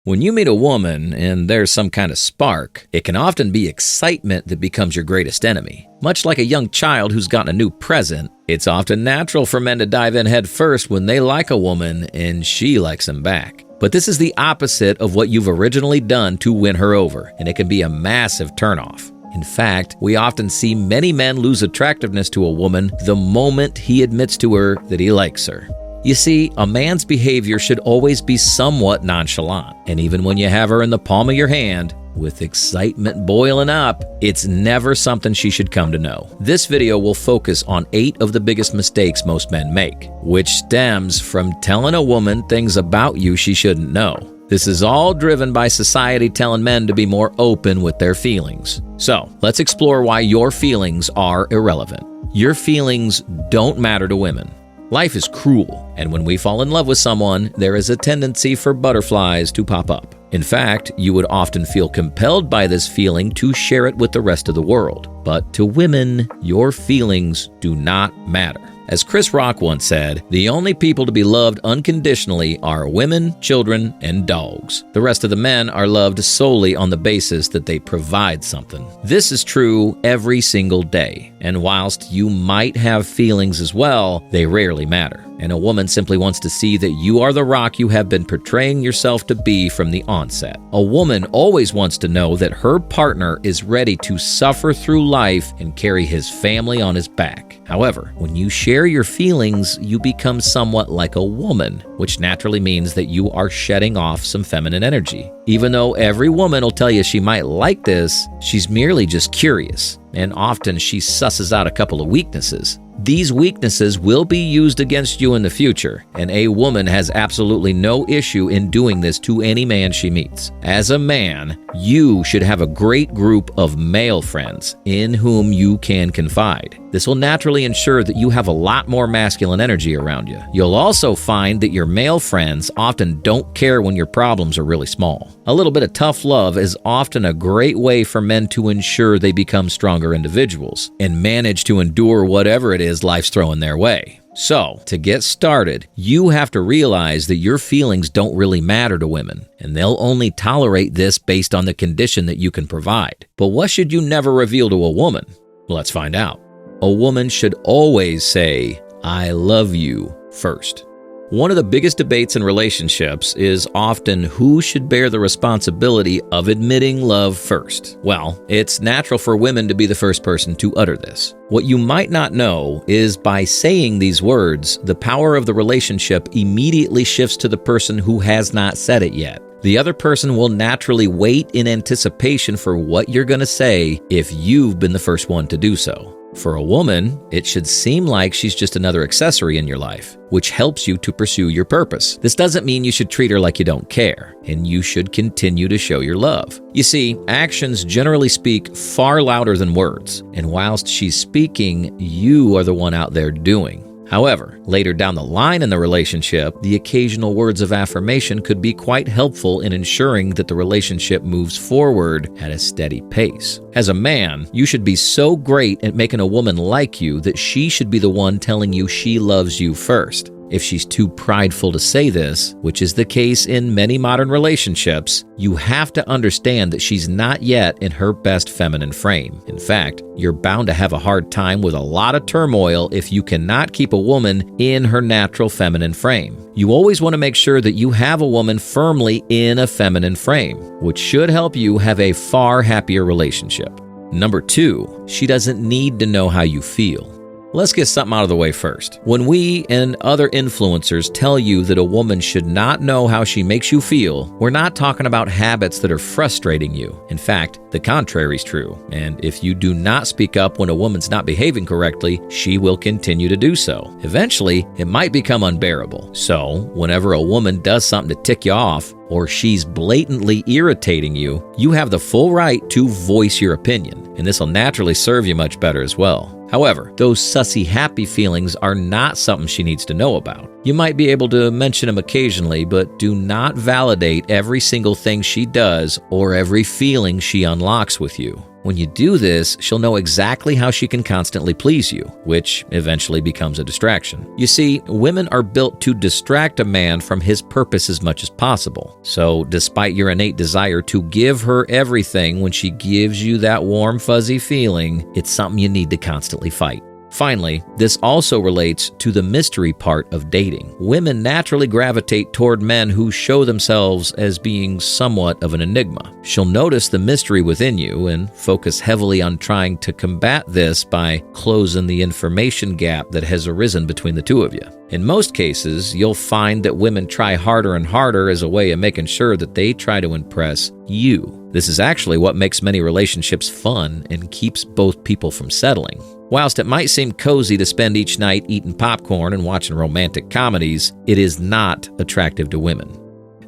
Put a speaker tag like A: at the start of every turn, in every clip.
A: When you meet a woman and there's some kind of spark, it can often be excitement that becomes your greatest enemy. Much like a young child who's gotten a new present, it's often natural for men to dive in head first when they like a woman and she likes them back. But this is the opposite of what you've originally done to win her over, and it can be a massive turnoff. In fact, we often see many men lose attractiveness to a woman the moment he admits to her that he likes her. You see, a man's behavior should always be somewhat nonchalant, and even when you have her in the palm of your hand, with excitement boiling up, it's never something she should come to know. This video will focus on 8 of the biggest mistakes most men make, which stems from telling a woman things about you she shouldn't know. This is all driven by society telling men to be more open with their feelings. So, let's explore why your feelings are irrelevant. Your feelings don't matter to women. Life is cruel, and when we fall in love with someone, there is a tendency for butterflies to pop up. In fact, you would often feel compelled by this feeling to share it with the rest of the world. But to women, your feelings do not matter. As Chris Rock once said, the only people to be loved unconditionally are women, children, and dogs. The rest of the men are loved solely on the basis that they provide something. This is true every single day, and whilst you might have feelings as well, they rarely matter. And a woman simply wants to see that you are the rock you have been portraying yourself to be from the onset. A woman always wants to know that her partner is ready to suffer through life and carry his family on his back. However, when you share your feelings, you become somewhat like a woman, which naturally means that you are shedding off some feminine energy. Even though every woman will tell you she might like this, she's merely just curious, and often she susses out a couple of weaknesses. These weaknesses will be used against you in the future, and a woman has absolutely no issue in doing this to any man she meets. As a man, you should have a great group of male friends in whom you can confide. This will naturally ensure that you have a lot more masculine energy around you. You'll also find that your male friends often don't care when your problems are really small. A little bit of tough love is often a great way for men to ensure they become stronger individuals and manage to endure whatever it is life's throwing their way. So, to get started, you have to realize that your feelings don't really matter to women, and they'll only tolerate this based on the condition that you can provide. But what should you never reveal to a woman? Let's find out. A woman should always say, "I love you," first. One of the biggest debates in relationships is often who should bear the responsibility of admitting love first. Well, it's natural for women to be the first person to utter this. What you might not know is by saying these words, the power of the relationship immediately shifts to the person who has not said it yet. The other person will naturally wait in anticipation for what you're going to say if you've been the first one to do so. For a woman, it should seem like she's just another accessory in your life, which helps you to pursue your purpose. This doesn't mean you should treat her like you don't care, and you should continue to show your love. You see, actions generally speak far louder than words, and whilst she's speaking, you are the one out there doing. However, later down the line in the relationship, the occasional words of affirmation could be quite helpful in ensuring that the relationship moves forward at a steady pace. As a man, you should be so great at making a woman like you that she should be the one telling you she loves you first. If she's too prideful to say this, which is the case in many modern relationships, you have to understand that she's not yet in her best feminine frame. In fact, you're bound to have a hard time with a lot of turmoil if you cannot keep a woman in her natural feminine frame. You always want to make sure that you have a woman firmly in a feminine frame, which should help you have a far happier relationship. Number 2, she doesn't need to know how you feel. Let's get something out of the way first. When we and other influencers tell you that a woman should not know how she makes you feel, we're not talking about habits that are frustrating you. In fact, the contrary is true. And if you do not speak up when a woman's not behaving correctly, she will continue to do so. Eventually, it might become unbearable. So, whenever a woman does something to tick you off, or she's blatantly irritating you, you have the full right to voice your opinion, and this will naturally serve you much better as well. However, those sussy happy feelings are not something she needs to know about. You might be able to mention them occasionally, but do not validate every single thing she does or every feeling she unlocks with you. When you do this, she'll know exactly how she can constantly please you, which eventually becomes a distraction. You see, women are built to distract a man from his purpose as much as possible. So, despite your innate desire to give her everything when she gives you that warm, fuzzy feeling, it's something you need to constantly fight. Finally, this also relates to the mystery part of dating. Women naturally gravitate toward men who show themselves as being somewhat of an enigma. She'll notice the mystery within you and focus heavily on trying to combat this by closing the information gap that has arisen between the two of you. In most cases, you'll find that women try harder and harder as a way of making sure that they try to impress you. This is actually what makes many relationships fun and keeps both people from settling. Whilst it might seem cozy to spend each night eating popcorn and watching romantic comedies, it is not attractive to women.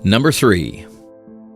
A: Number 3,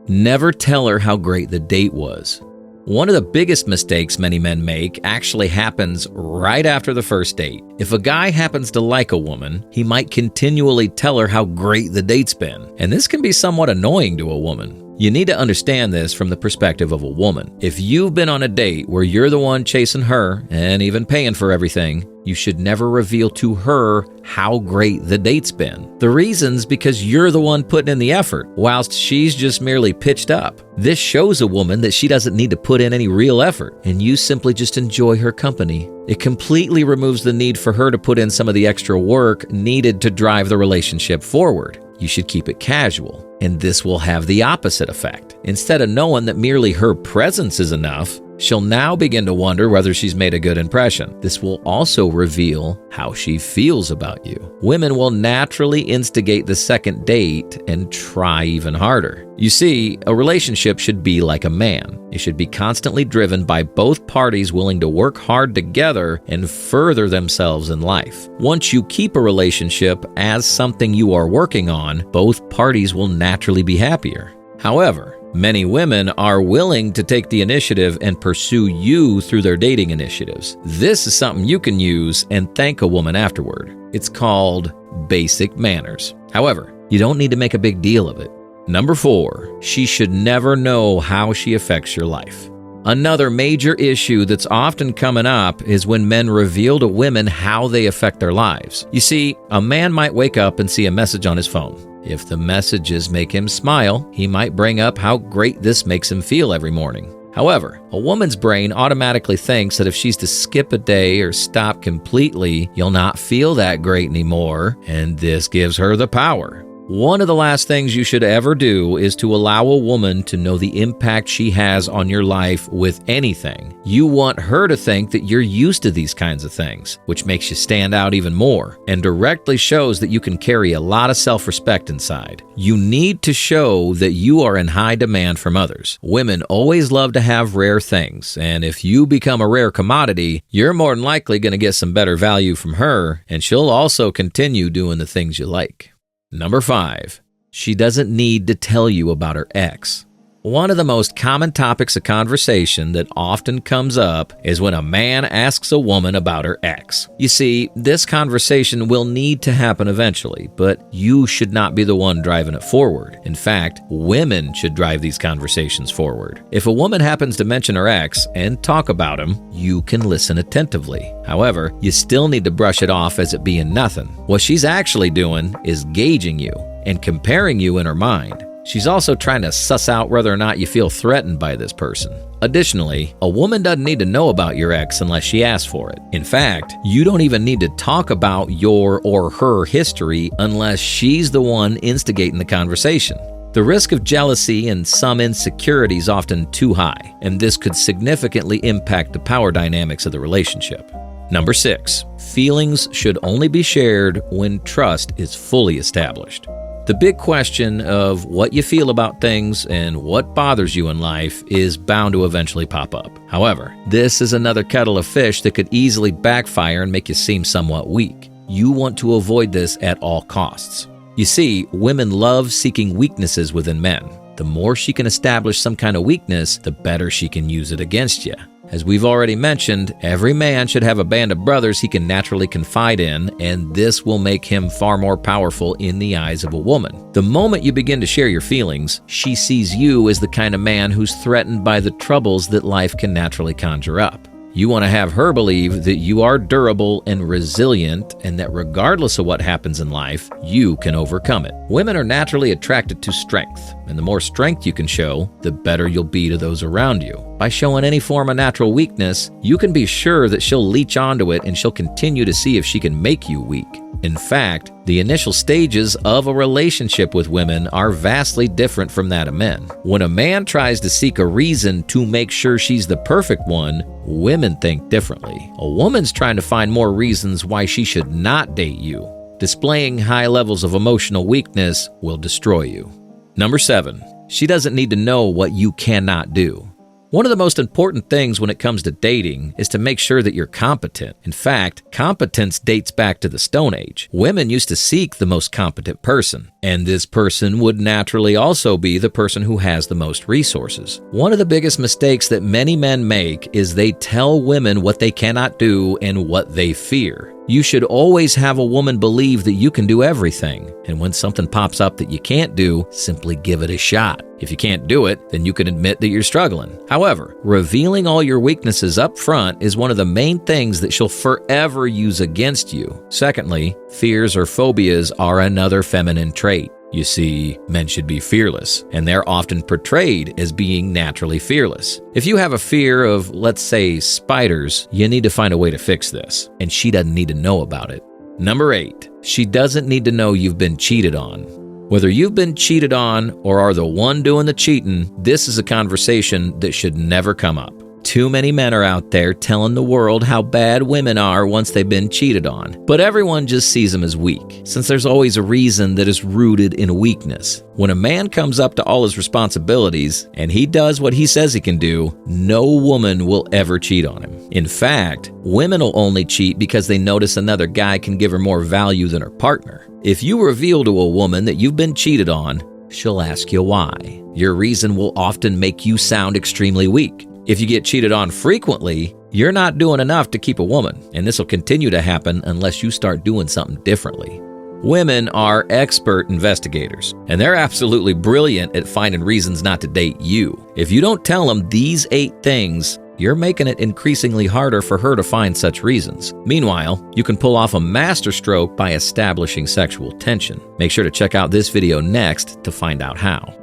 A: never tell her how great the date was. One of the biggest mistakes many men make actually happens right after the first date. If a guy happens to like a woman, he might continually tell her how great the date's been, and this can be somewhat annoying to a woman. You need to understand this from the perspective of a woman. If you've been on a date where you're the one chasing her and even paying for everything, you should never reveal to her how great the date's been. The reason's because you're the one putting in the effort, whilst she's just merely pitched up. This shows a woman that she doesn't need to put in any real effort, and you simply just enjoy her company. It completely removes the need for her to put in some of the extra work needed to drive the relationship forward. You should keep it casual, and this will have the opposite effect. Instead of knowing that merely her presence is enough, she'll now begin to wonder whether she's made a good impression. This will also reveal how she feels about you. Women will naturally instigate the second date and try even harder. You see, a relationship should be like a man. It should be constantly driven by both parties willing to work hard together and further themselves in life. Once you keep a relationship as something you are working on, both parties will naturally be happier. However, many women are willing to take the initiative and pursue you through their dating initiatives. This is something you can use and thank a woman afterward. It's called basic manners. However, you don't need to make a big deal of it. Number 4, she should never know how she affects your life. Another major issue that's often coming up is when men reveal to women how they affect their lives. You see, a man might wake up and see a message on his phone. If the messages make him smile, he might bring up how great this makes him feel every morning. However, a woman's brain automatically thinks that if she's to skip a day or stop completely, you'll not feel that great anymore, and this gives her the power. One of the last things you should ever do is to allow a woman to know the impact she has on your life with anything. You want her to think that you're used to these kinds of things, which makes you stand out even more and directly shows that you can carry a lot of self-respect inside. You need to show that you are in high demand from others. Women always love to have rare things, and if you become a rare commodity, you're more than likely going to get some better value from her, and she'll also continue doing the things you like. Number 5, she doesn't need to tell you about her ex. One of the most common topics of conversation that often comes up is when a man asks a woman about her ex. You see, this conversation will need to happen eventually, but you should not be the one driving it forward. In fact, women should drive these conversations forward. If a woman happens to mention her ex and talk about him, you can listen attentively. However, you still need to brush it off as it being nothing. What she's actually doing is gauging you and comparing you in her mind. She's also trying to suss out whether or not you feel threatened by this person. Additionally, a woman doesn't need to know about your ex unless she asks for it. In fact, you don't even need to talk about your or her history unless she's the one instigating the conversation. The risk of jealousy and some insecurity is often too high, and this could significantly impact the power dynamics of the relationship. Number 6, feelings should only be shared when trust is fully established. The big question of what you feel about things and what bothers you in life is bound to eventually pop up. However, this is another kettle of fish that could easily backfire and make you seem somewhat weak. You want to avoid this at all costs. You see, women love seeking weaknesses within men. The more she can establish some kind of weakness, the better she can use it against you. As we've already mentioned, every man should have a band of brothers he can naturally confide in, and this will make him far more powerful in the eyes of a woman. The moment you begin to share your feelings, she sees you as the kind of man who's threatened by the troubles that life can naturally conjure up. You want to have her believe that you are durable and resilient, and that regardless of what happens in life, you can overcome it. Women are naturally attracted to strength, and the more strength you can show, the better you'll be to those around you. By showing any form of natural weakness, you can be sure that she'll leech onto it and she'll continue to see if she can make you weak. In fact, the initial stages of a relationship with women are vastly different from that of men. When a man tries to seek a reason to make sure she's the perfect one, women think differently. A woman's trying to find more reasons why she should not date you. Displaying high levels of emotional weakness will destroy you. Number 7, she doesn't need to know what you cannot do. One of the most important things when it comes to dating is to make sure that you're competent. In fact, competence dates back to the Stone Age. Women used to seek the most competent person, and this person would naturally also be the person who has the most resources. One of the biggest mistakes that many men make is they tell women what they cannot do and what they fear. You should always have a woman believe that you can do everything, and when something pops up that you can't do, simply give it a shot. If you can't do it, then you can admit that you're struggling. However, revealing all your weaknesses up front is one of the main things that she'll forever use against you. Secondly, fears or phobias are another feminine trait. You see, men should be fearless, and they're often portrayed as being naturally fearless. If you have a fear of, let's say, spiders, you need to find a way to fix this, and she doesn't need to know about it. Number 8, she doesn't need to know you've been cheated on. Whether you've been cheated on or are the one doing the cheating, this is a conversation that should never come up. Too many men are out there telling the world how bad women are once they've been cheated on, but everyone just sees them as weak, since there's always a reason that is rooted in weakness. When a man comes up to all his responsibilities and he does what he says he can do, no woman will ever cheat on him. In fact, women will only cheat because they notice another guy can give her more value than her partner. If you reveal to a woman that you've been cheated on, she'll ask you why. Your reason will often make you sound extremely weak. If you get cheated on frequently, you're not doing enough to keep a woman, and this will continue to happen unless you start doing something differently. Women are expert investigators, and they're absolutely brilliant at finding reasons not to date you. If you don't tell them these 8 things, you're making it increasingly harder for her to find such reasons. Meanwhile, you can pull off a masterstroke by establishing sexual tension. Make sure to check out this video next to find out how.